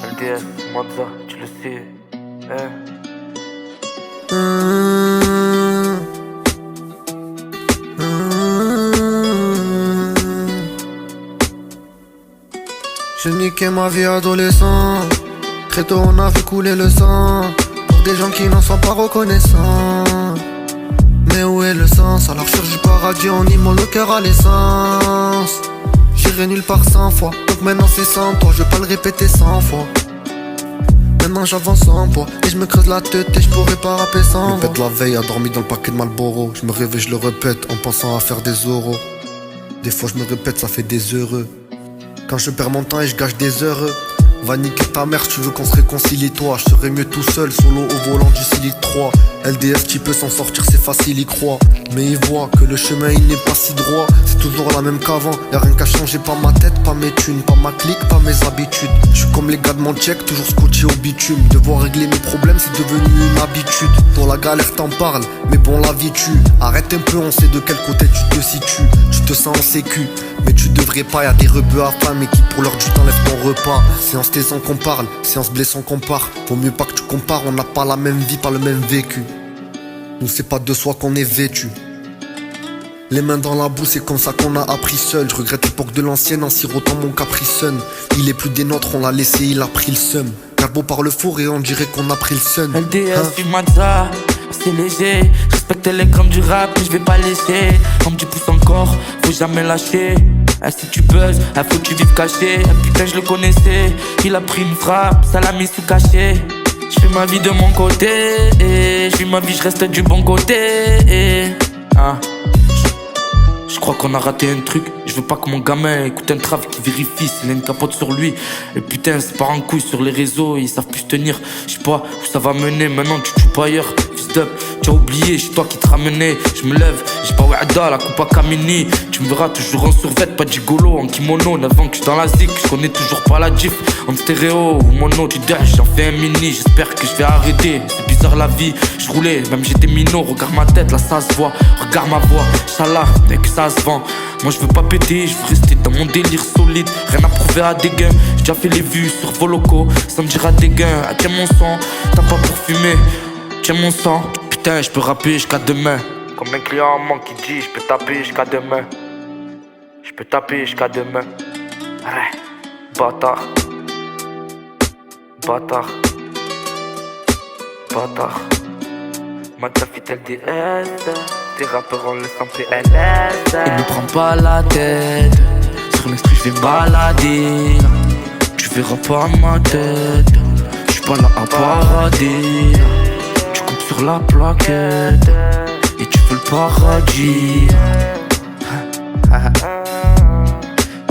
LDS, Mazza, tu le sais. J'ai niqué ma vie adolescent. Très tôt on a vu couler le sang pour des gens qui n'en sont pas reconnaissants. Mais où est le sens? À la recherche du paradis on immole le cœur à l'essence. J'irai nulle part 100 fois, donc maintenant c'est sans toi. Je vais pas le répéter 100 fois. Maintenant j'avance sans poids et je me creuse la tête et je pourrais pas rapper sans voix. La veille endormi dans le paquet de Marlboro. Je me réveille, je le répète en pensant à faire des euros. Des fois je me répète, ça fait des heureux. Quand je perds mon temps et je gâche des heures. Va niquer ta mère, si tu veux qu'on se réconcilie toi. Je serais mieux tout seul, solo au volant du Silic 3. LDF qui peut s'en sortir, c'est facile, il croit. Mais il voit que le chemin il n'est pas si droit. C'est toujours la même qu'avant, y'a rien qu'à changer. Pas ma tête, pas mes thunes, pas ma clique, pas mes habitudes. Je suis comme les gars de mon check, toujours scotché au bitume. Devoir régler mes problèmes, c'est devenu une habitude. Dans la galère t'en parles, mais bon la vie tue. Arrête un peu, on sait de quel côté tu te situes. Tu te sens en sécu, mais tu devrais pas. Y'a des rebeux affamés qui pour l'heure du temps lèvent ton repas. Séance taisant qu'on parle, séance blessant qu'on part. Vaut mieux pas que tu compares, on n'a pas la même vie, pas le même vécu. Nous c'est pas de soi qu'on est vêtu. Les mains dans la boue, c'est comme ça qu'on a appris seul. Je regrette l'époque de l'ancienne en sirotant mon Capri-Sun. Il est plus des nôtres, on l'a laissé, il a pris le seum. Carbo par le four et on dirait qu'on a pris le sun. LDS, du Mazza, c'est léger. Respecte les grammes du rap, mais je vais pas laisser. Un petit pouce encore, faut jamais lâcher. Si tu buzzes, faut que tu vives caché. Putain, je le connaissais, il a pris une frappe, ça l'a mis sous cachet. Je fais ma vie de mon côté, je vis ma vie, je reste du bon côté. Je crois qu'on a raté un truc. Je veux pas que mon gamin écoute un trave qui vérifie s'il a une capote sur lui. Et putain, c'est part en couille sur les réseaux, ils savent plus tenir. Je sais pas où ça va mener, maintenant tu joues pas ailleurs. Fils d'up, tu as oublié, c'est toi qui te ramenais. Je me lève, j'ai pas Wada, la coupe à Kamini. Tu me verras toujours en survêt, pas de gigolo, en kimono. 9 ans que je suis dans la zik, je connais toujours pas la gif. En stéréo ou mono, tu dash, j'en fais un mini. J'espère que je vais arrêter, c'est bizarre la vie. Je roulais, même j'étais minot, regarde ma tête, là ça se voit. Regarde ma voix, Salah, dès que ça se vend. Moi je veux pas péter, je veux rester dans mon délire solide. Rien à prouver à des gains. J'ai déjà fait les vues sur Voloco, ça me dira des gains. Tiens mon sang, t'as pas pour fumer. Tiens mon sang, putain je peux rapper jusqu'à demain. Comme un client en manque qui dit, je peux taper jusqu'à demain. Je peux taper jusqu'à demain. Ouais, bâtard. Bâtard. Bâtard. Mazza fit LDS. Tes rappeurs on le sent PLS. Il me prend pas la tête. Sur l'esprit je vais balader. Tu verras pas ma tête. J'suis pas là à parader. Tu coupes sur la plaquette. Et tu veux le paradis.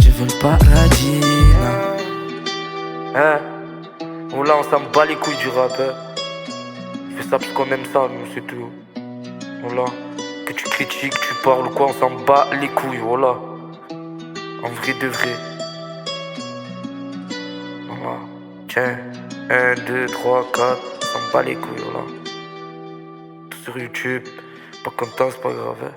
Tu veux le paradis. Ou là on s'en bat les couilles du rap. Fais ça parce qu'on aime ça, nous c'est tout. Voilà. Que tu critiques, tu parles ou quoi, on s'en bat les couilles, voilà. En vrai de vrai. Voilà. Tiens, 1, 2, 3, 4, on s'en bat les couilles, voilà. Tout sur YouTube. Pas content, c'est pas grave.